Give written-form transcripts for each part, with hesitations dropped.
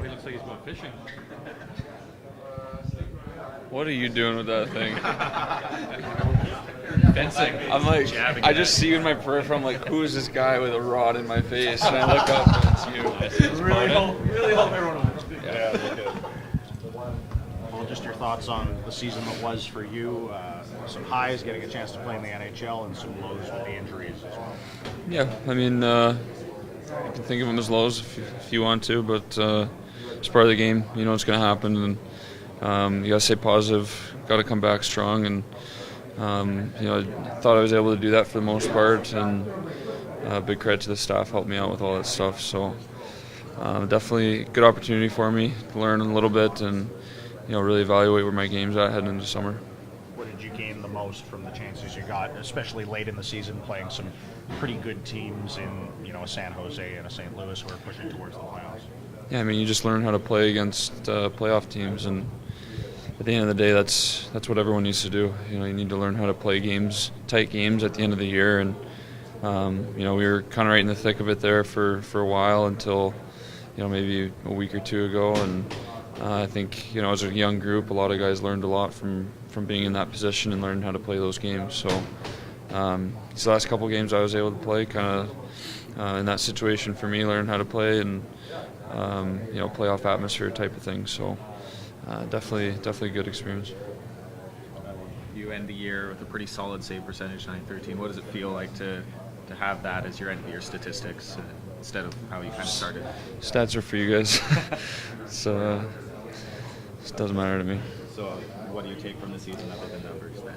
He looks like he's going fishing. What are you doing with that thing? Fencing. I'm like, I just see you in my peripheral. I'm like, who is this guy with a rod in my face? And I look up and it's you. Really hope everyone understands. Yeah, look good. Well, just your thoughts on the season that was for you. Some highs, getting a chance to play in the NHL, and some lows with the injuries as well. Yeah, I mean, you can think of them as lows if you want to, but it's part of the game. You know it's going to happen, and you got to stay positive. Got to come back strong, and I thought I was able to do that for the most part, and big credit to the staff helped me out with all that stuff. So definitely a good opportunity for me to learn a little bit and really evaluate where my game's at heading into summer. What did you gain the most from the chances you got, especially late in the season, playing some pretty good teams in a San Jose and a St. Louis who are pushing towards the playoffs? Yeah, I mean, you just learn how to play against playoff teams, and at the end of the day, that's what everyone needs to do. You need to learn how to play games, tight games at the end of the year, and we were kind of right in the thick of it there for a while until maybe a week or two ago, and I think as a young group, a lot of guys learned a lot from being in that position and learned how to play those games. So these last couple games I was able to play kind of in that situation for me, learn how to play and playoff atmosphere type of thing. So definitely a good experience. You end the year with a pretty solid save percentage, .913. What does it feel like to have that as your end of the year statistics instead of how you kind of started? Stats are for you guys. So it doesn't matter to me. So what do you take from the season other than numbers then?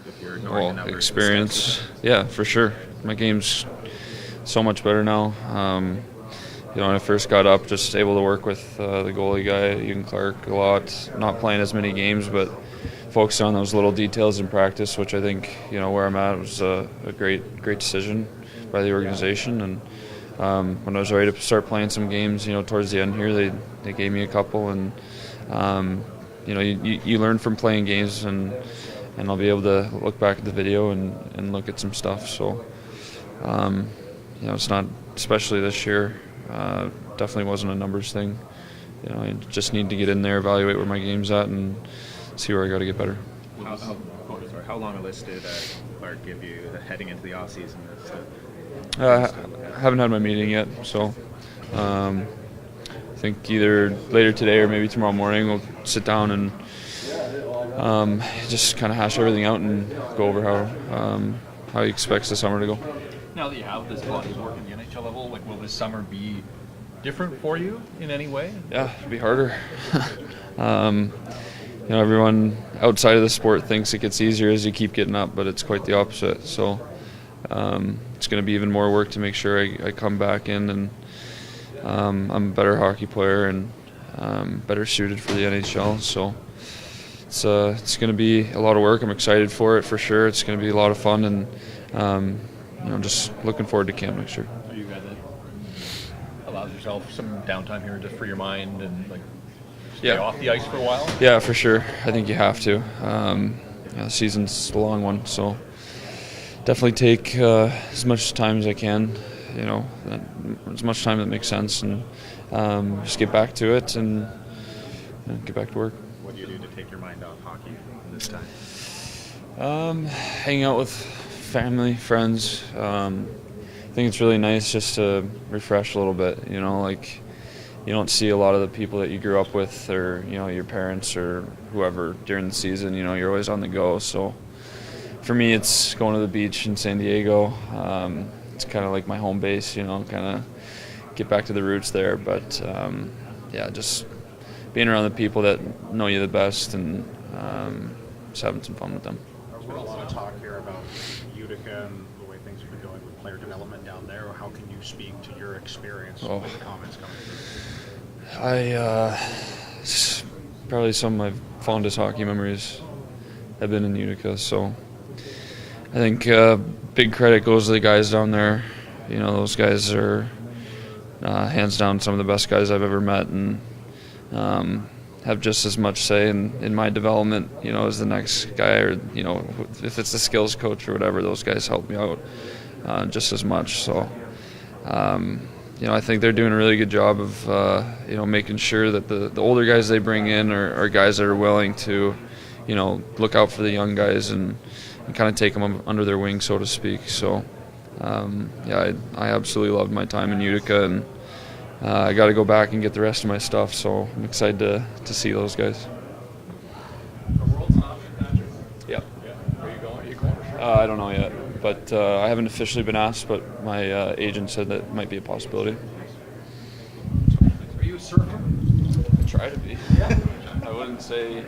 If you're ignoring the numbers? Experience. Yeah, for sure. My game's so much better now. When I first got up, just able to work with the goalie guy, Ewan Clark, a lot. Not playing as many games, but focusing on those little details in practice, which I think, where I'm at was a great decision by the organization. And when I was ready to start playing some games, towards the end here, they gave me a couple, and you learn from playing games, and I'll be able to look back at the video and look at some stuff. So it's not, especially this year, definitely wasn't a numbers thing. I just need to get in there, evaluate where my game's at, and see where I got to get better. How long a list did Clark give you heading into the off season? I haven't had my meeting yet, so I think either later today or maybe tomorrow morning we'll sit down and just kind of hash everything out and go over how he expects the summer to go. Now that you have this body of work at the NHL level, will this summer be different for you in any way? Yeah, it'll be harder. Everyone outside of the sport thinks it gets easier as you keep getting up, but it's quite the opposite. So it's going to be even more work to make sure I come back in and I'm a better hockey player and better suited for the NHL. So it's going to be a lot of work. I'm excited for it for sure. It's going to be a lot of fun, and just looking forward to camp next year. Are you a guy that allows yourself some downtime here just for your mind and stay off the ice for a while? Yeah, for sure. I think you have to. The season's a long one, so definitely take as much time as I can, as much time that makes sense, and just get back to it and get back to work. What do you do to take your mind off hockey this time? Hang out with family, friends. I think it's really nice just to refresh a little bit, you don't see a lot of the people that you grew up with or, your parents or whoever during the season. You're always on the go. So for me, it's going to the beach in San Diego. It's kind of like my home base, kind of get back to the roots there. But, just being around the people that know you the best and just having some fun with them. There's been a lot of talk here about Utica and the way things have been going with player development down there. How can you speak to your experience with the comments coming through? Probably some of my fondest hockey memories have been in Utica, so I think big credit goes to the guys down there. Those guys are hands down some of the best guys I've ever met, and have just as much say in my development, as the next guy, or if it's the skills coach or whatever. Those guys help me out just as much. So I think they're doing a really good job of making sure that the older guys they bring in are guys that are willing to look out for the young guys and kind of take them under their wing, so to speak. So I absolutely loved my time in Utica, and I got to go back and get the rest of my stuff. So I'm excited to see those guys. Yep. Are you going? Are you going? I don't know yet, but I haven't officially been asked, but my agent said that might be a possibility. Are you a surfer? I try to be. Yeah. I wouldn't say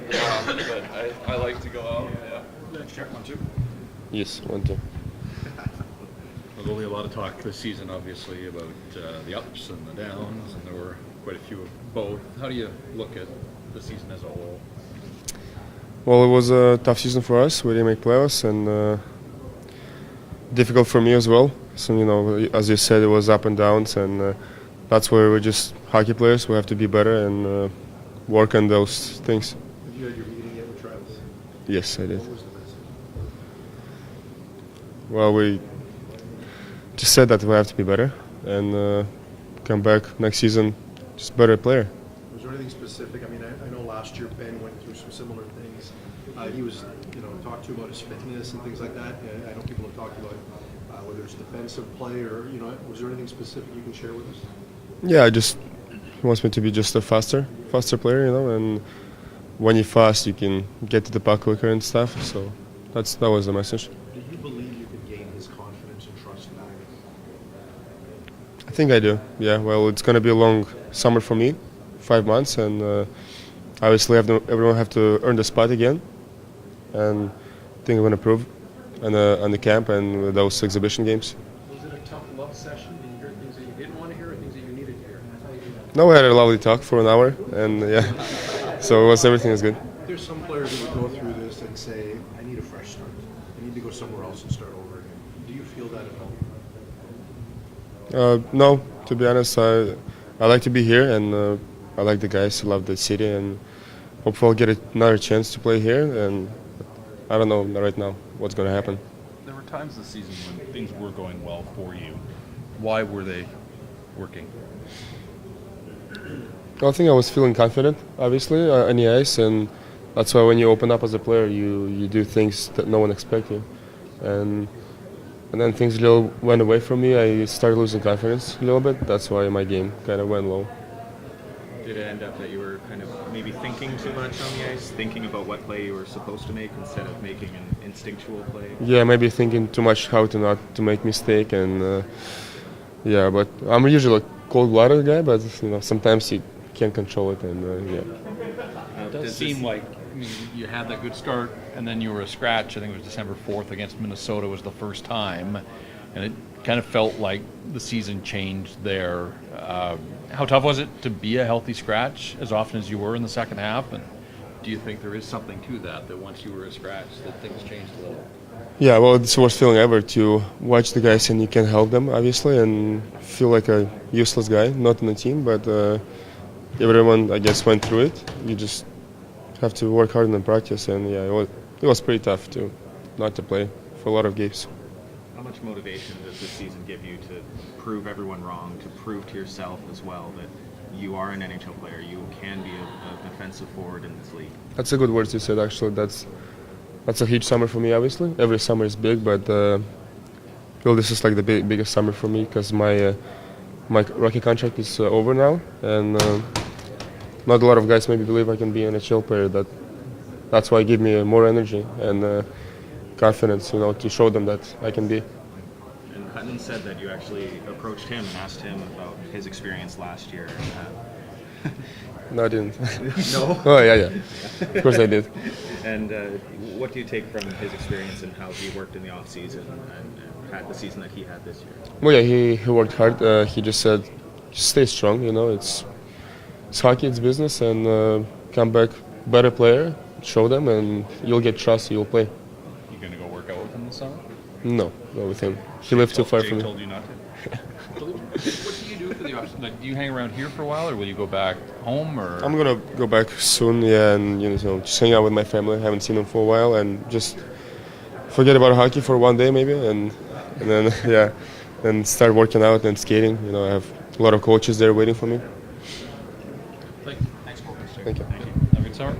but I like to go out. Yeah. Let's check 1, 2. Yes, 1, 2. There's only a lot of talk this season, obviously, about the ups and the downs, and there were quite a few of both. How do you look at the season as a whole? Well, it was a tough season for us. We didn't make playoffs, and difficult for me as well. So, as you said, it was up and downs, and that's where we're just hockey players. We have to be better and work on those things. Have you had your meeting yet with Travis? Yes, I did. What was the message? Well, we just said that we have to be better and come back next season just better player. Was there anything specific? I mean, I know last year Ben went through some similar things. He was, talked to about his fitness and things like that. And I know people have talked about whether it's defensive play or, was there anything specific you can share with us? Yeah, he wants me to be just a faster player, and when you're fast, you can get to the puck quicker and stuff. So that was the message. Do you believe you can gain his confidence and trust back? I think I do. Yeah. Well, it's going to be a long summer for me, 5 months, and obviously everyone have to earn the spot again. And I think I'm going to prove on the camp and with those exhibition games. Was it a tough love session? Did you hear things that you didn't want to hear or things that you needed to hear? No, we had a lovely talk for an hour, and so everything was good. There's some players that would go through this and say, I need a fresh start. I need to go somewhere else and start over again. Do you feel that at all? No, to be honest, I like to be here, and I like the guys. I love the city, and hopefully I'll get another chance to play here. And I don't know right now what's going to happen. There were times this season when things were going well for you. Why were they working? I think I was feeling confident, obviously, on the ice, and that's why when you open up as a player, you do things that no one expected. And then things a little went away from me. I started losing confidence a little bit. That's why my game kind of went low. Did it end up that you were kind of maybe thinking too much on the ice, thinking about what play you were supposed to make instead of making an instinctual play? Yeah, maybe thinking too much how to not to make mistake, and but I'm usually a cold-blooded guy, but sometimes you can't control it, and It does seem like you had that good start, and then you were a scratch. I think it was December 4th against Minnesota was the first time, and it kind of felt like the season changed there. How tough was it to be a healthy scratch as often as you were in the second half? And do you think there is something to that once you were a scratch, that things changed a little? Yeah, well, it's the worst feeling ever to watch the guys and you can't help them, obviously, and feel like a useless guy, not in the team, but everyone, I guess, went through it. You just have to work hard in practice, and it was pretty tough to not to play for a lot of games. How much motivation does this season give you to prove everyone wrong, to prove to yourself as well that you are an NHL player, you can be a defensive forward in this league? That's a good word you said, actually. That's a huge summer for me, obviously. Every summer is big, but this is like the biggest summer for me because my rookie contract is over now, and not a lot of guys maybe believe I can be an NHL player. That's why it gave me more energy and confidence, to show them that I can be. And Hutton said that you actually approached him and asked him about his experience last year. No, I didn't. No? Oh, yeah. Of course I did. And what do you take from his experience and how he worked in the off-season and had the season that he had this year? Well, yeah, he worked hard. He just said, just stay strong, it's hockey, it's business, and come back better player, show them, and you'll get trust, you'll play. You going to go work out with him this summer? No, not with him. He lived too far Jake from me. told you not to? What do you do for the off? Like, do you hang around here for a while, or will you go back home? Or I'm gonna go back soon, and just hang out with my family. I haven't seen them for a while, and just forget about hockey for one day maybe, and then and start working out and skating. I have a lot of coaches there waiting for me. Thanks. Thanks, Colby. Thank you. Have a good summer.